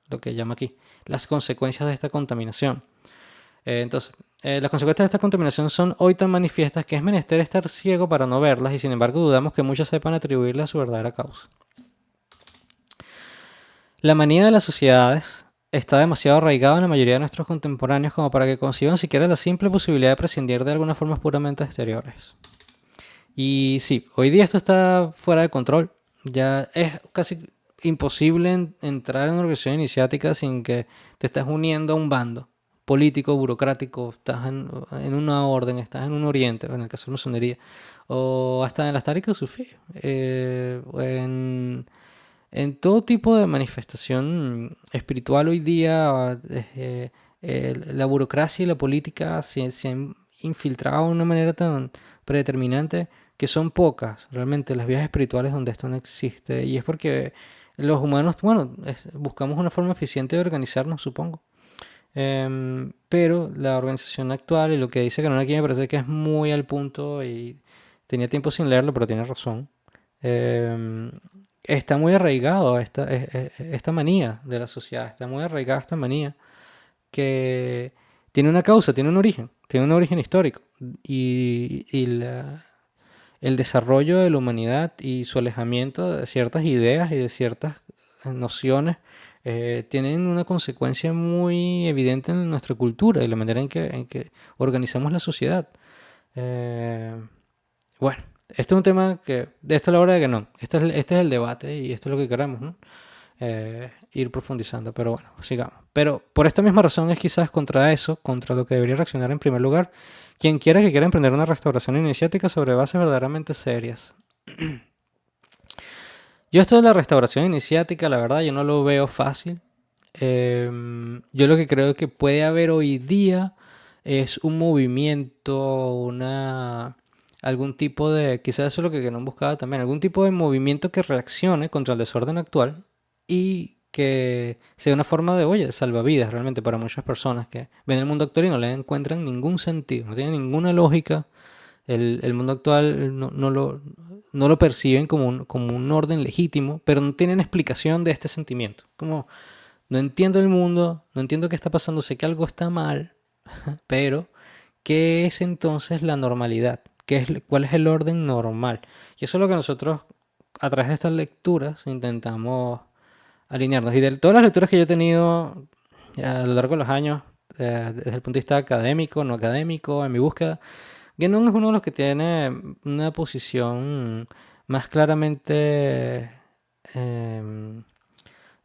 lo que llama aquí, las consecuencias de esta contaminación. Entonces, las consecuencias de esta contaminación son hoy tan manifiestas que es menester estar ciego para no verlas y sin embargo dudamos que muchos sepan atribuirle a su verdadera causa. La manía de las sociedades está demasiado arraigada en la mayoría de nuestros contemporáneos como para que conciban siquiera la simple posibilidad de prescindir de algunas formas puramente exteriores. Y sí, hoy día esto está fuera de control. Ya es casi imposible entrar en una organización iniciática sin que te estés uniendo a un bando político, burocrático, estás en una orden, estás en un oriente, en el caso de una masonería, o hasta en las tarikas sufí, en todo tipo de manifestación espiritual hoy día, la burocracia y la política se han infiltrado de una manera tan predeterminante que son pocas realmente las vías espirituales donde esto no existe. Y es porque los humanos, bueno, buscamos una forma eficiente de organizarnos, supongo. Pero la organización actual y lo que dice Canón aquí me parece que es muy al punto y tenía tiempo sin leerlo, pero tiene razón. Em, Está muy arraigado esta manía de la sociedad, está muy arraigada esta manía que tiene una causa, tiene un origen histórico y el desarrollo de la humanidad y su alejamiento de ciertas ideas y de ciertas nociones tienen una consecuencia muy evidente en nuestra cultura y la manera en que organizamos la sociedad. Eh, bueno, este es un tema que, de esto es la hora de que no, este es el debate y esto es lo que queremos, ¿no? Ir profundizando, pero bueno, sigamos. Pero por esta misma razón es quizás contra eso, contra lo que debería reaccionar en primer lugar, quien quiera que quiera emprender una restauración iniciática sobre bases verdaderamente serias. Yo esto de la restauración iniciática, la verdad, yo no lo veo fácil. Yo lo que creo que puede haber hoy día es un movimiento, algún tipo de, quizás eso es lo que no buscaba también, algún tipo de movimiento que reaccione contra el desorden actual y que sea una forma de, oye, salvavidas realmente para muchas personas que ven el mundo actual y no le encuentran ningún sentido, no tiene ninguna lógica. El mundo actual no lo perciben como un orden legítimo, pero no tienen explicación de este sentimiento. Como, no entiendo el mundo, no entiendo qué está pasando, sé que algo está mal, pero ¿qué es entonces la normalidad? ¿Cuál es el orden normal? Y eso es lo que nosotros, a través de estas lecturas, intentamos alinearnos. Y de todas las lecturas que yo he tenido a lo largo de los años, desde el punto de vista académico, no académico, en mi búsqueda, Guénon es uno de los que tiene una posición más claramente, em,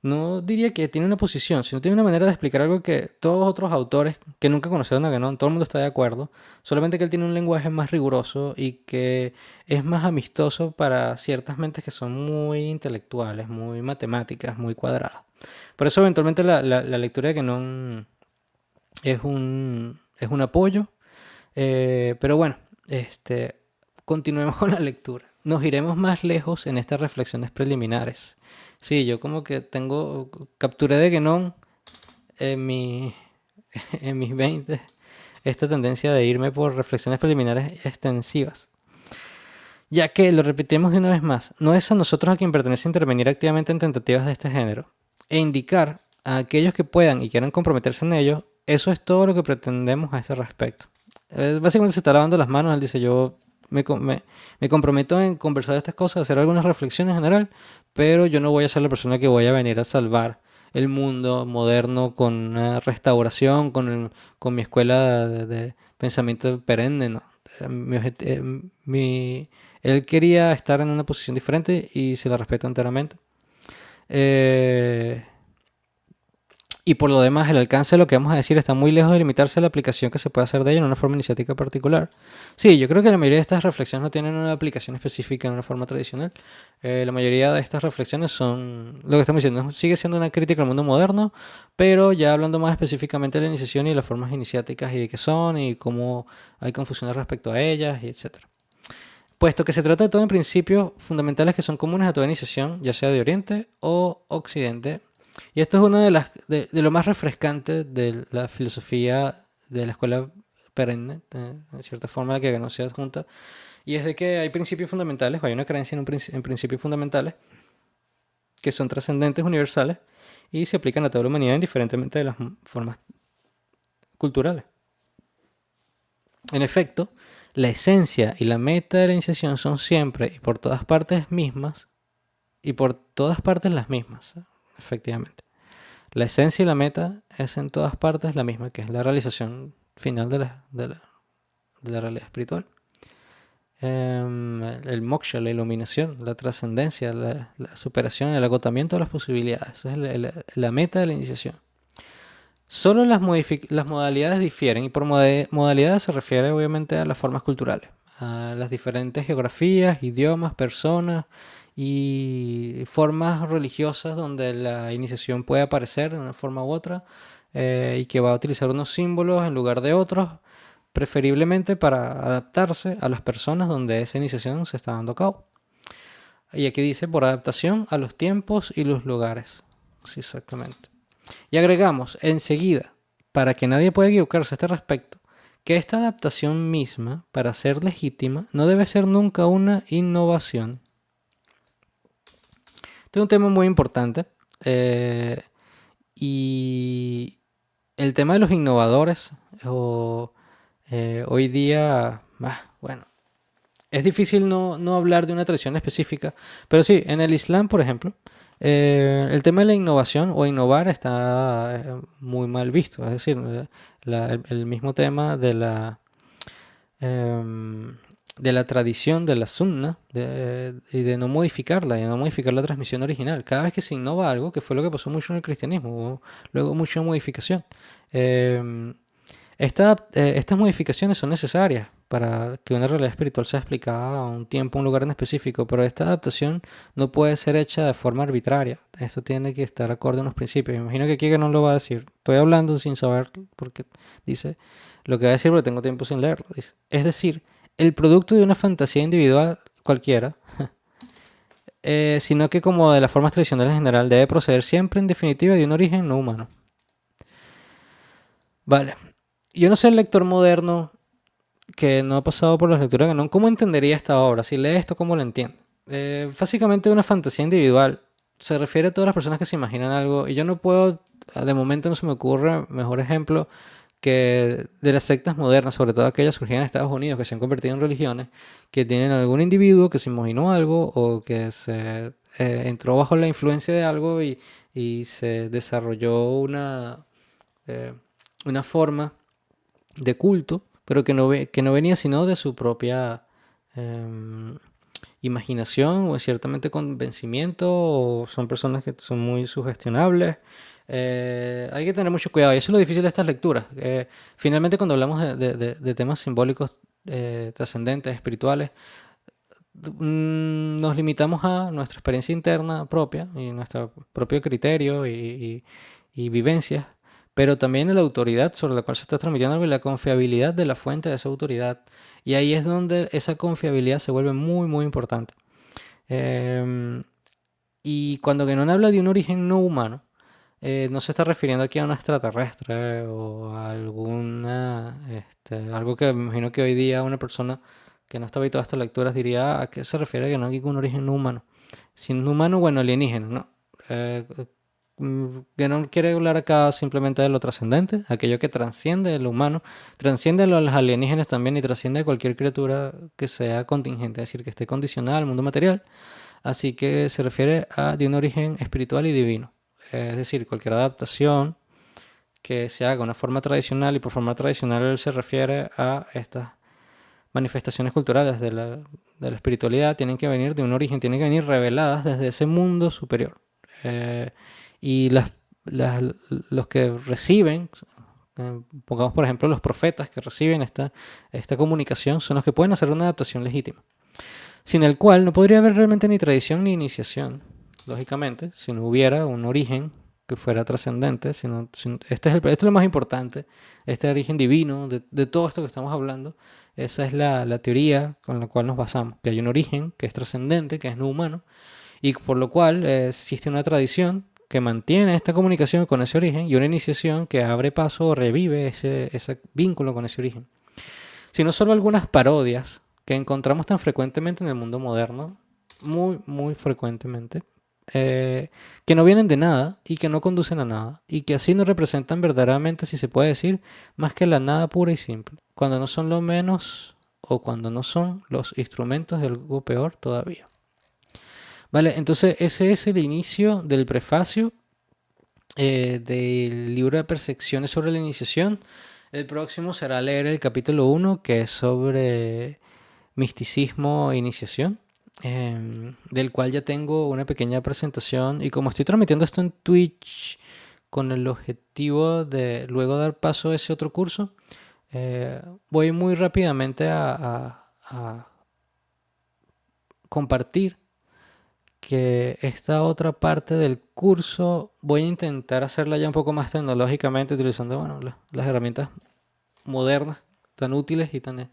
no diría que tiene una posición, sino tiene una manera de explicar algo que todos otros autores que nunca conocieron a Guénon, todo el mundo está de acuerdo, solamente que él tiene un lenguaje más riguroso y que es más amistoso para ciertas mentes que son muy intelectuales, muy matemáticas, muy cuadradas. Por eso eventualmente la lectura de Guénon es un apoyo, pero bueno, continuemos con la lectura. Nos iremos más lejos en estas reflexiones preliminares. Sí, yo como que capturé de Guénon en en mis 20 esta tendencia de irme por reflexiones preliminares extensivas. Ya que, lo repetimos de una vez más, no es a nosotros a quien pertenece intervenir activamente en tentativas de este género, e indicar a aquellos que puedan y quieran comprometerse en ello, eso es todo lo que pretendemos a este respecto. Básicamente se está lavando las manos, él dice, yo me comprometo en conversar de estas cosas, hacer algunas reflexiones en general, pero yo no voy a ser la persona que voy a venir a salvar el mundo moderno con una restauración, con mi escuela de pensamiento perenne, ¿no? Mi, objet- mi- Él quería estar en una posición diferente y se la respeto enteramente. Eh, y por lo demás, el alcance de lo que vamos a decir está muy lejos de limitarse a la aplicación que se puede hacer de ella en una forma iniciática particular. Sí, yo creo que la mayoría de estas reflexiones no tienen una aplicación específica en una forma tradicional. La mayoría de estas reflexiones son lo que estamos diciendo, sigue siendo una crítica al mundo moderno, pero ya hablando más específicamente de la iniciación y las formas iniciáticas y de qué son y cómo hay confusiones respecto a ellas y etcétera. Puesto que se trata de todo en principios fundamentales que son comunes a toda iniciación, ya sea de Oriente o Occidente. Y esto es una de lo más refrescante de la filosofía de la escuela perenne, de cierta forma, la que no se adjunta. Y es de que hay principios fundamentales, o hay una creencia en principios fundamentales que son trascendentes, universales, y se aplican a toda la humanidad indiferentemente de las formas culturales. En efecto, la esencia y la meta de la iniciación son siempre y por todas partes mismas, y por todas partes las mismas, efectivamente. La esencia y la meta es en todas partes la misma, que es la realización final de la realidad espiritual. El moksha, la iluminación, la trascendencia, la superación, el agotamiento de las posibilidades. Esa es la meta de la iniciación. Solo las modalidades difieren, y por modalidades se refiere obviamente a las formas culturales, a las diferentes geografías, idiomas, personas y formas religiosas donde la iniciación puede aparecer de una forma u otra, y que va a utilizar unos símbolos en lugar de otros, preferiblemente para adaptarse a las personas donde esa iniciación se está dando a cabo. Y aquí dice por adaptación a los tiempos y los lugares. Sí, exactamente. Y agregamos enseguida, para que nadie pueda equivocarse a este respecto, que esta adaptación misma, para ser legítima, no debe ser nunca una innovación. Este es un tema muy importante, y el tema de los innovadores, hoy día, bueno, es difícil no hablar de una tradición específica, pero sí, en el Islam, por ejemplo, El tema de la innovación o innovar está muy mal visto. Es decir, el mismo tema em, de la tradición de la sunna y de no modificarla, y de no modificar la transmisión original. Cada vez que se innova algo, que fue lo que pasó mucho en el cristianismo, hubo luego mucha modificación. Em, estas modificaciones son necesarias para que una realidad espiritual sea explicada a un tiempo, un lugar en específico, pero esta adaptación no puede ser hecha de forma arbitraria. Esto tiene que estar acorde a unos principios. Me imagino que aquí no lo va a decir. Estoy hablando sin saber porque dice lo que va a decir porque tengo tiempo sin leerlo. Dice, es decir, el producto de una fantasía individual cualquiera, sino que como de las formas tradicionales en general debe proceder siempre en definitiva de un origen no humano. Vale. Yo no sé el lector moderno que no ha pasado por las lecturas de Canon, ¿cómo entendería esta obra? Si lee esto, ¿cómo lo entiende? Básicamente una fantasía individual. Se refiere a todas las personas que se imaginan algo y yo no puedo, de momento no se me ocurre mejor ejemplo que de las sectas modernas, sobre todo aquellas surgidas en Estados Unidos que se han convertido en religiones, que tienen algún individuo que se imaginó algo o que se entró bajo la influencia de algo y se desarrolló eh, una forma de culto, pero que no venía sino de su propia em, imaginación o ciertamente convencimiento, o son personas que son muy sugestionables. Hay que tener mucho cuidado y eso es lo difícil de estas lecturas. Finalmente cuando hablamos de temas simbólicos trascendentes, espirituales, nos limitamos a nuestra experiencia interna propia y nuestro propio criterio y vivencias, pero también a la autoridad sobre la cual se está transmitiendo algo y la confiabilidad de la fuente de esa autoridad. Y ahí es donde esa confiabilidad se vuelve muy, muy importante. Em, y cuando Guénon habla de un origen no humano, no se está refiriendo aquí a un extraterrestre o a algo que me imagino que hoy día una persona que no está habituada a estas lecturas diría: "Ah, ¿a qué se refiere Guénon aquí con un origen no humano? Si no humano, bueno, alienígena, ¿no?". Guénon quiere hablar acá simplemente de lo trascendente, aquello que trasciende lo humano, trasciende a los alienígenas también y trasciende a cualquier criatura que sea contingente, es decir, que esté condicionada al mundo material. Así que se refiere a de un origen espiritual y divino. Es decir, cualquier adaptación que se haga de una forma tradicional, y por forma tradicional él se refiere a estas manifestaciones culturales de la espiritualidad, tienen que venir de un origen, tienen que venir reveladas desde ese mundo superior. Eh, y las- los que reciben, pongamos por ejemplo los profetas que reciben esta comunicación, son los que pueden hacer una adaptación legítima, sin el cual no podría haber realmente ni tradición ni iniciación, lógicamente, si no hubiera un origen que fuera trascendente. Esto es lo más importante, este origen divino de todo esto que estamos hablando. Esa es la teoría con la cual nos basamos, que hay un origen que es trascendente, que es no humano, y por lo cual existe una tradición que mantiene esta comunicación con ese origen y una iniciación que abre paso o revive ese vínculo con ese origen. Sino solo algunas parodias que encontramos tan frecuentemente en el mundo moderno, muy, muy frecuentemente, que no vienen de nada y que no conducen a nada, y que así no representan verdaderamente, si se puede decir, más que la nada pura y simple, cuando no son lo menos o cuando no son los instrumentos de algo peor todavía. Vale, entonces ese es el inicio del prefacio del libro de percepciones sobre la iniciación. El próximo será leer el capítulo 1, que es sobre misticismo e iniciación, del cual ya tengo una pequeña presentación. Y como estoy transmitiendo esto en Twitch con el objetivo de luego dar paso a ese otro curso, voy muy rápidamente a compartir que esta otra parte del curso voy a intentar hacerla ya un poco más tecnológicamente, utilizando, bueno, las herramientas modernas tan útiles y tan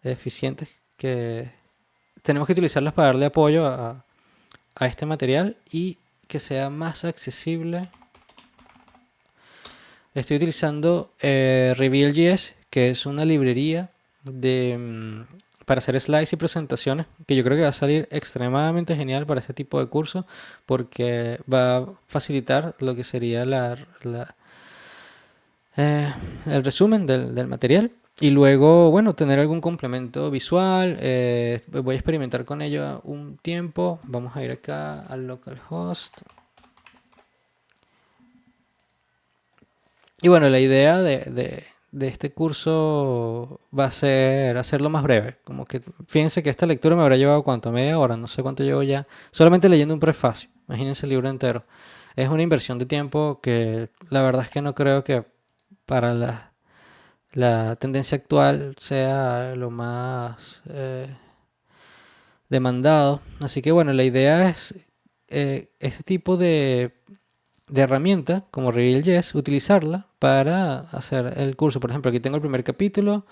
eficientes que tenemos que utilizarlas para darle apoyo a este material y que sea más accesible. Estoy utilizando Reveal.js, que es una librería para hacer slides y presentaciones, que yo creo que va a salir extremadamente genial para este tipo de curso, porque va a facilitar lo que sería el resumen del material. Y luego, bueno, tener algún complemento visual. Voy a experimentar con ello un tiempo. Vamos a ir acá al localhost. Y bueno, la idea de este curso va a ser hacerlo más breve. Como que fíjense que esta lectura me habrá llevado cuánto, media hora, no sé cuánto llevo ya, solamente leyendo un prefacio. Imagínense el libro entero. Es una inversión de tiempo que la verdad es que no creo que para la tendencia actual sea lo más demandado. Así que bueno, la idea es este tipo de herramienta como Reveal.js, utilizarla para hacer el curso. Por ejemplo, aquí tengo el primer capítulo.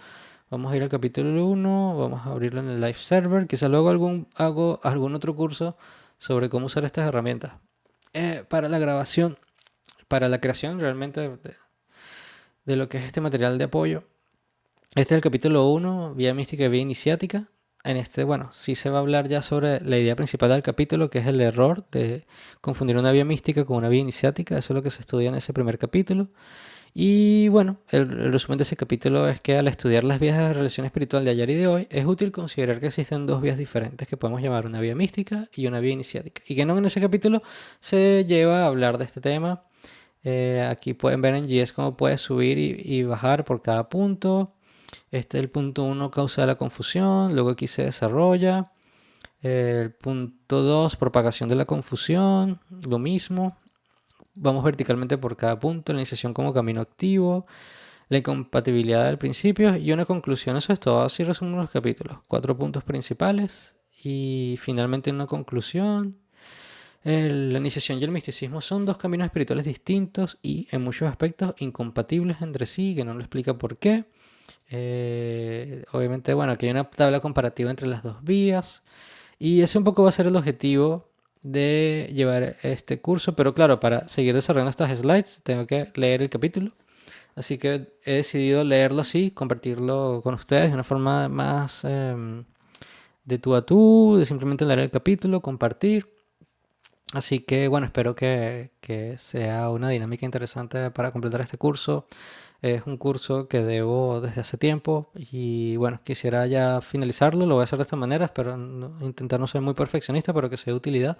Vamos a ir al capítulo 1, vamos a abrirlo en el live server. Quizá luego hago algún otro curso sobre cómo usar estas herramientas. Para la grabación, para la creación realmente de lo que es este material de apoyo. Este es el capítulo 1, vía mística y vía iniciática. En este, bueno, sí se va a hablar ya sobre la idea principal del capítulo, que es el error de confundir una vía mística con una vía iniciática. Eso es lo que se estudia en ese primer capítulo. Y bueno, el resumen de ese capítulo es que al estudiar las vías de la relación espiritual de ayer y de hoy, es útil considerar que existen dos vías diferentes que podemos llamar una vía mística y una vía iniciática. Y que no en ese capítulo se lleva a hablar de este tema. Aquí pueden ver en GS cómo puedes subir y bajar por cada punto. Este es el punto 1, causa de la confusión. Luego aquí se desarrolla. El punto 2, propagación de la confusión. Lo mismo. Vamos verticalmente por cada punto. La iniciación como camino activo. La incompatibilidad del principio y una conclusión. Eso es todo. Así resumimos los capítulos. 4 puntos principales y finalmente una conclusión. La iniciación y el misticismo son dos caminos espirituales distintos y en muchos aspectos incompatibles entre sí, que no lo explica por qué. Obviamente, bueno, aquí hay una tabla comparativa entre las dos vías y ese un poco va a ser el objetivo de llevar este curso, pero claro, para seguir desarrollando estas slides tengo que leer el capítulo, así que he decidido leerlo así, compartirlo con ustedes de una forma más de tú a tú, de simplemente leer el capítulo, compartir. Así que bueno, espero que sea una dinámica interesante para completar este curso. Es un curso que debo desde hace tiempo y bueno, quisiera ya finalizarlo. Lo voy a hacer de esta manera, espero intentar no ser muy perfeccionista, pero que sea de utilidad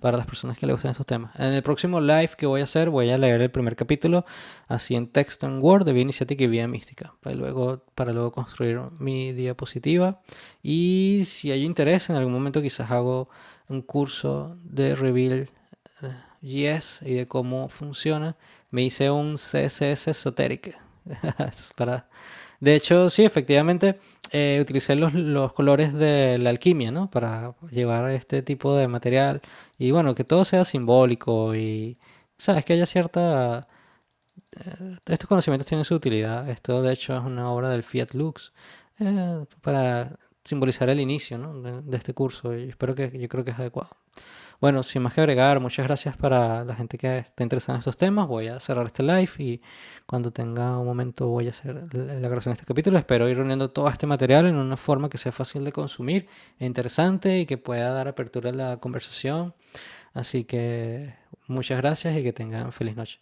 para las personas que les gustan estos temas. En el próximo live que voy a hacer, voy a leer el primer capítulo así en texto en Word de vía iniciática y vía mística, para luego construir mi diapositiva. Y si hay interés, en algún momento quizás hago un curso de Reveal.js y de cómo funciona. Me hice un CSS Esoteric. para... De hecho, sí, efectivamente, utilicé los colores de la alquimia, ¿no? Para llevar este tipo de material. Y bueno, que todo sea simbólico y, ¿sabes? Que haya cierta... estos conocimientos tienen su utilidad. Esto, de hecho, es una obra del Fiat Lux para simbolizar el inicio, ¿no? de este curso. Y yo creo que es adecuado. Bueno, sin más que agregar, muchas gracias para la gente que está interesada en estos temas. Voy a cerrar este live y cuando tenga un momento voy a hacer la grabación de este capítulo. Espero ir reuniendo todo este material en una forma que sea fácil de consumir e interesante y que pueda dar apertura a la conversación. Así que muchas gracias y que tengan feliz noche.